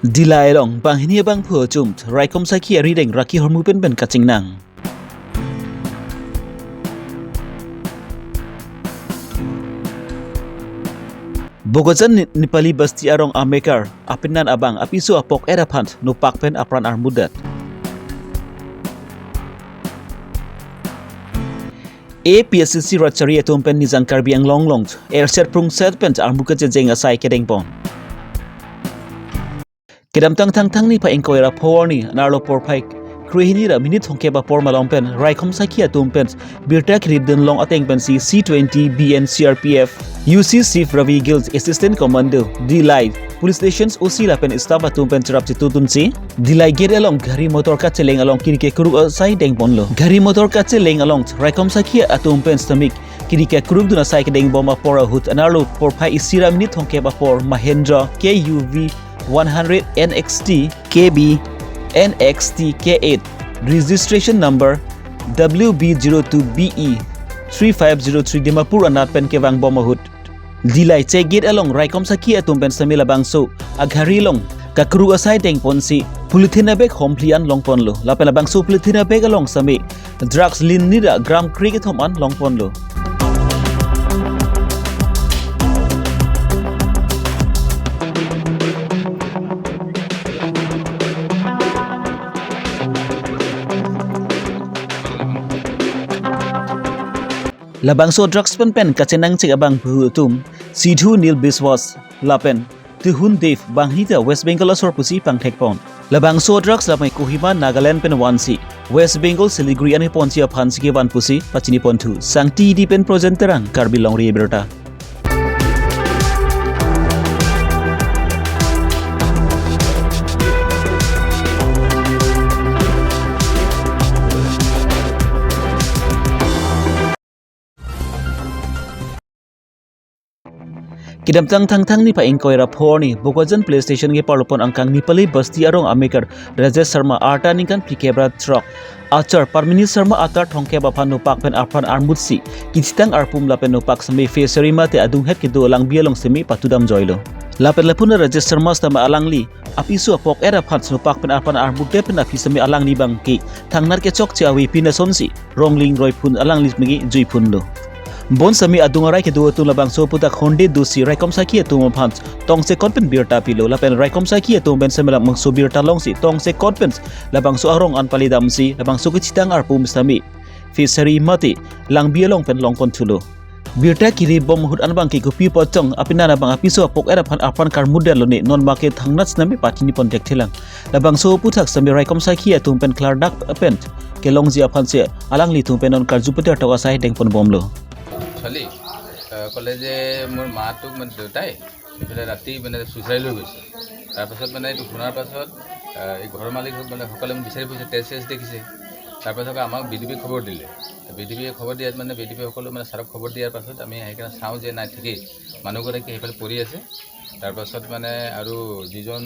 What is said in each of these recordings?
Dilai long bang hini bang phu chum raikom saki ari deng raki hormu pen kaching nang. Bogojan Nipali basti arong amekar apinan abang Apiso Aphan nopak pen apran armudat. APSCC rachari atom pen nizang karbi ang long airset prung set pen armuka jeng asai kedeng pon. Kedam tang ni pa engkoi ra por ni narlo por pai krihini ra minit hongke ba por malong pen raikom saki atom pen birta kridden long ateng pen C20 BN CRPF UC Chief Ravi Guild Assistant Commando Dilai Police Stations OC la pen staff atom pen terap tutun si Dilai get along gari motor ka cheleng along kirike kru sai deng ponlo gari motor ka cheleng along raikom saki atom pen stomach kirike kru duna sai ke deng bomba por hut anarlo por pai isira minit hongke ba por Mahendra KUV 100 NXT KB NXT K8 registration number WB02BE 3503 Dimapur anat pen kewang bomahut dilai chegit along raikom saki atum pen samila bangso aghari long kakru asai deng ponsi pulithina bag homplian long ponlo lapela bangso pulithina bag along sami drugs lin nida gram cricket homan long ponlo Labangso drugs pen kacenang cek abang buhutum C2 Nil Biswas lapen Tuhun Dev Banghita West Bengal asor pusi pangthek pon Labangso drugs lamai Kohima Nagaland pen wansi West Bengal Siliguri ane ponsi aphan sike wan pusi pachini pontu sangti di pen projenterang karbilong rieberta Kidam tang ni pa engkoi ra por ni Bogojan Police Station ge parlopon angkang Nipali basti arong amekar Rajesh Sharma arta ningkan pikebra truck achar Parmini Sharma atar thongke ba phan nopak pen apran armut si kitang arpum la pen nopak sami fesari mate adung het kido lang bialong semi patudam joilo lapen lapuna Rajesh Sharma stama alangli Apiso Aphan nopak pen apran armut de pen api sami alang ni bangki thangnar ke chok chawi pina sonsi rongling roi pun alang lis megi jui pun lo Bon sami adungarai ke dua tu labang so putak honde dusi raikom saki tu mpan tong se konpen birta pilo lapen raikom saki tu ben semela mangso birta long si tong se konpen labang so arong an palidam si labang so kecitang arpum sami fishery mati lang bialong pen long pon tulo birta kiri bom hut anbang ki gupi pocong apina labang Apiso Aphan kar model ni non market hangnats nami patini pon tek thelang labang so putak sami raikom saki tu pen klardak pen ke long ji aphan se alang li tu pen on karjuputer toka sai deng pon bomlo চলি কলেজে মোৰ মাটোক মানে দেউতাই এইফালে ৰাতি মানে suicide লৈ গৈছে তাৰপাছত মানে এইটো শুনাৰ পাছত এই ঘৰৰ মালিক মানে সকলোৱে বিচাৰি ফুৰিছে তেজ দেখিছে তাৰপাছত আমাক বিডিপি খবৰ দিলে বিডিপিয়ে খবৰ দিয়াত মানে বিডিপি সকলো মানে ছাৰক খবৰ দিয়াৰ পাছত আমি সেইকাৰণে চাওঁ যে নাই ঠিকেই মানুহগৰাকী সেইফালে পৰি আছে তাৰপাছত মানে আৰু যিজন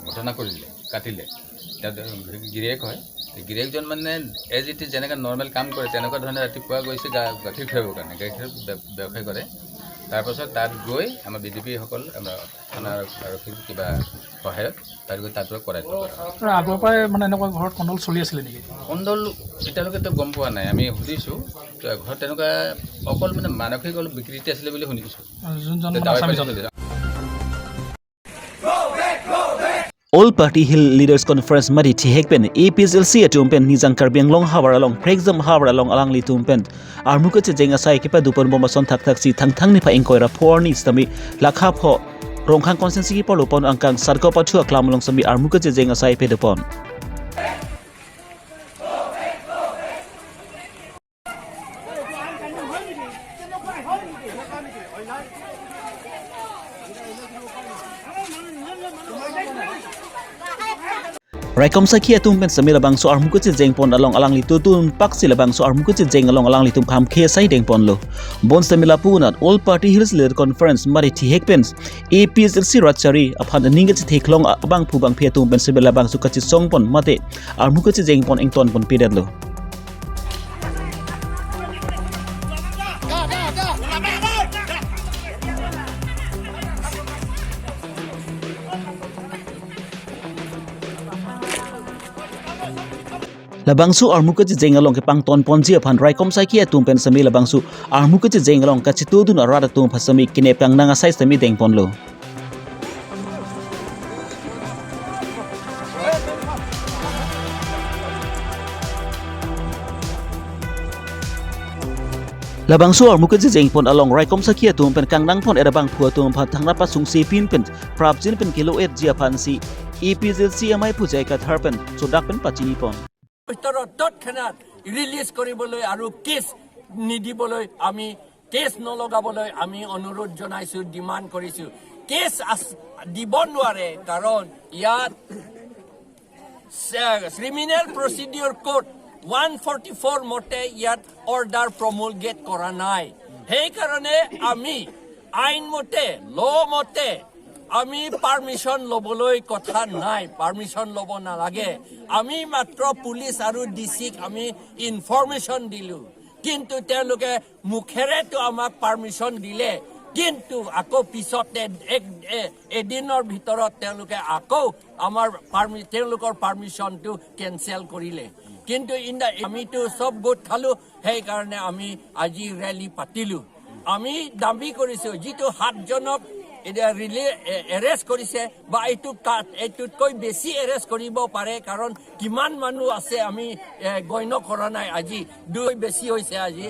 ঘটনা কৰিলে কাটিলে গিৰিয়েক হয় গিৰিয়েকজন মানে এজ ইট ইজ যেনেকৈ নৰ্মেল কাম কৰে তেনেকুৱা ধৰণে ৰাতিপুৱা গৈছে গাখীৰ খুৱাবৰ কাৰণে গাখীৰ ব্যৱসায় কৰে তাৰপাছত তাত গৈ আমাৰ বিডিপিসকল আমাৰ থানাৰ আৰক্ষীৰ কিবা সহায়ত তাত গৈ তাৰ পৰা কৰাই আগৰ পৰাই মানে এনেকুৱা ঘৰত কণ্ডল চলি আছিলে নেকি কণ্ডল এতিয়ালৈকেতো গম পোৱা নাই আমি সুধিছোঁ ঘৰত তেনেকুৱা অকল মানে মানসিক অলপ বিকৃতি আছিলে বুলি শুনিছোঁ যোনজন All Party Hill Leaders Conference mari thihekpen APSLC atumpen nizang karbiang long hawar along prexam hawar along alang li tumpen armuka che jenga sai ke pa dupon bomba son thak si thang ni pa engkoi ra por ni stami lakha pho rongkhang consensi ki polopon angkang sarko pachu aklam long sami armuka che jenga sai pe dupon Raikom saki atum pen samila bang so armuka che jeng pon along alang li tutun pak sila bang so armuka che jeng along alang li tum kham khe sai deng pon lo bon samila punat all party hills leader conference mari thi hekpens APSLC rachari aphan ninga che theklong abang phu bang phe tum pen samila bang so kachi song pon mate armuka che jeng pon engton pon pidat lo labangsu armut ke jengalong ke pangton ponji aphan raikom sai ki atum pen sami labangsu armut ke jengalong ka chitu dun arada tum phasami kinep kang nanga sai sami deng ponlo labangsu armut ke jeng pon along raikom sai ki atum pen kang nang pon erabang phua tum pha thangna pa sung si pin pen prapjin pen kilo 8 ji aphan si EPZC amai pujai ka tharpen chodak pen pachini pon ভিতৰত তৎক্ষণাত release কৰিবলৈ আৰু cash নিদিবলৈ আমি cash নলগাবলৈ আমি অনুৰোধ জনাইছোঁ demand কৰিছোঁ কেছ দিব নোৱাৰে কাৰণ ইয়াত ক্ৰিমিনেল প্ৰচিডিউৰ কোড 144 মতে ইয়াত অৰ্ডাৰ প্ৰমুলগেট কৰা নাই সেইকাৰণে আমি আইন মতে ল মতে আমি পাৰমিশন লবলৈ কথা নাই পাৰমিশন লব নালাগে আমি মাত্ৰ পুলিশ আৰু ডিসিক আমি ইনফৰমেশন দিলু কিন্তু তেওঁলোকে মুখেৰে তো আমাক পাৰমিশন দিলে কিন্তু আকৌ পিছতে এদিনৰ ভিতৰত তেওঁলোকে আকৌ আমাৰ তেওঁলোকৰ পাৰমিশনটো ক্যান্সেল কৰিলে কিন্তু আমিতো সব গোট খালো সেই কাৰণে আমি আজি ৰেলী পাতিলো আমি দাবী কৰিছো যিটো 7 জনক এৰেষ্ট কৰিছে বা এইটোতকৈ বেছি এৰেষ্ট কৰিব পাৰে কাৰণ কিমান মানুহ আছে আমি গণ্য কৰা নাই আজি দুই বেছি হৈছে আজি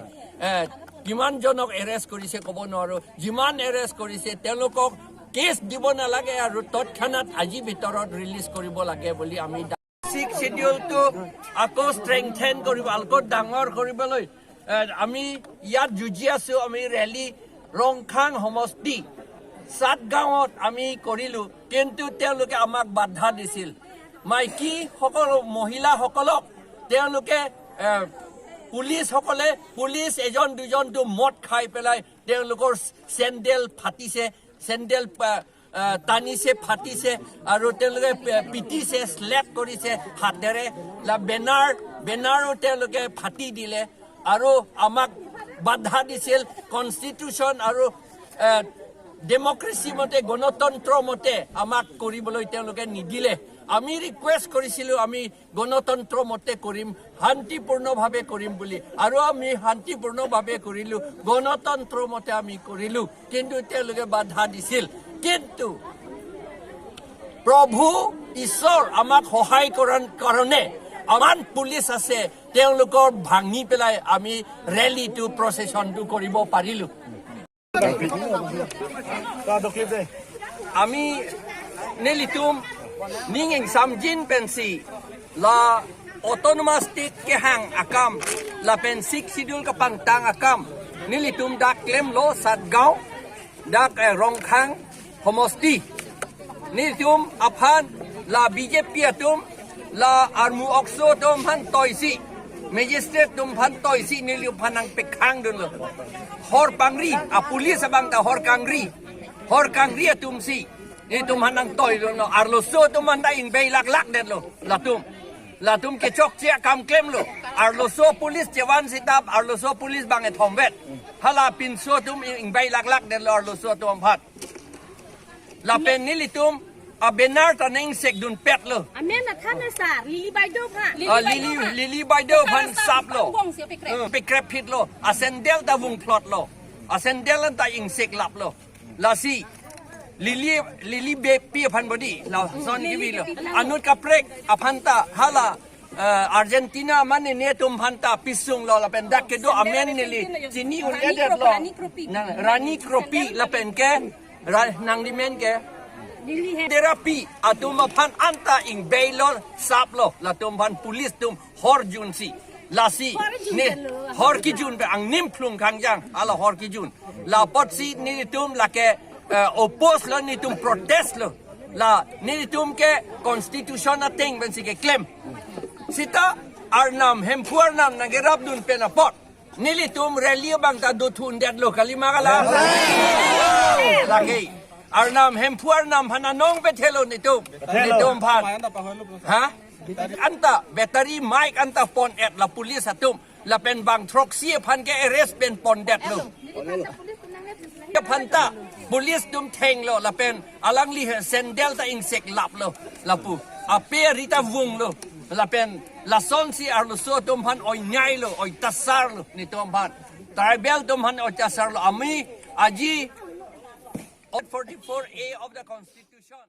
কিমান জনক এৰেষ্ট কৰিছে ক'ব নোৱাৰো যিমান এৰেষ্ট কৰিছে তেওঁলোকক কেছ দিব নালাগে আৰু তৎক্ষণাত আজি ভিতৰত ৰিলিজ কৰিব লাগে বুলি আমি 6 শিডিউলটো আকৌ ষ্ট্ৰেংথেন কৰিব আকৌ ডাঙৰ কৰিবলৈ আমি ইয়াত যুঁজি আছো আমি ৰেলী ৰংখাং সমষ্টি 7 গাঁৱত আমি কৰিলো কিন্তু তেওঁলোকে আমাক বাধা দিছিল মাইকী সকল মহিলা সকলক তেওঁলোকে পুলিশ এজন দুজনটো মদ খাই পেলাই তেওঁলোকৰ চেন্ডেল ফাটিছে চেন্ডেল টানিছে ফাটিছে আৰু তেওঁলোকে পিটিছে স্লেপ কৰিছে হাতেৰে বেনাৰো তেওঁলোকে ফাটি দিলে আৰু আমাক বাধা দিছিল কনষ্টিটিউচন আৰু ডেমক্ৰেসি মতে গণতন্ত্ৰ মতে আমাক কৰিবলৈ তেওঁলোকে নিদিলে আমি ৰিকুৱেষ্ট কৰিছিলো আমি গণতন্ত্ৰ মতে কৰিম শান্তিপূৰ্ণভাৱে কৰিম বুলি আৰু আমি শান্তিপূৰ্ণভাৱে কৰিলো গণতন্ত্ৰ মতে আমি কৰিলো কিন্তু তেওঁলোকে বাধা দিছিল কিন্তু প্ৰভু ঈশ্বৰ আমাক সহায় কৰাৰ কাৰণে আমাৰ পুলিশ আছে তেওঁলোকৰ ভাঙি পেলাই আমি ৰেলীটো প্ৰচেছনটো কৰিব পাৰিলো Ami nelitum ninging samjin pensi la autonomous state ke hang akam la pensik sidul ka pangtang akam nelitum dak klem lo Satgao dak Rongkhang homosti nelitum aphan la BJP atum la armu okso tum han toisi magistrate tum han toisi nelitum phanang pekhang dun lo hor pangri a pulis abang ta hor kangri atum si ni tum hanang toy lo arlo so tum anda ing bay lak den lo latum ke chok chia kam klem lo arlo so pulis jewan sitap arlo so pulis bang e thomvet hala pin so tum ing bay lak den lo arlo so tum phat la pen ni litum a benar ta ning sek dun pet lo amen na than na sa lili baido pha lili baido phan sap lo pe krep hit lo a sendel ta vung plot lo a sendel ta ing sek lap lo la si lili be pi phan body la son gibi lo anut ka prek aphanta hala Argentina mane ne tum phanta pisung lo la pen dak ke do amen nili chini un edet lo rani kropi la pen ke nang limen ke terapi atum phan anta ing bailor saplo la tum phan pulis tum hor junsi lasi ne hor ki jun be ang nim plung kangjang ala hor ki jun la pot si ni tum la ke oppose lo ni tum protest lo la ni tum ke constitution ating ben si ke claim sita arnam hempuar nam nagerap dun penapot nili tum rally bang ta do thun det lo kalima kala lagi Arnam hempuar nam hananong betelo nitum phan ha anta battery mic anta pon at la police atum la pen bang throk si phan ke arrest pen pon det lo phanta police tum theng lo la pen alang li sendel ta insek lap lo la pu a pe rita vung lo la pen la son si arlo so tumhan oi nyai lo oi tasar lo ni tumhan tribal tumhan oi tasar lo ami aji 44A of the constitution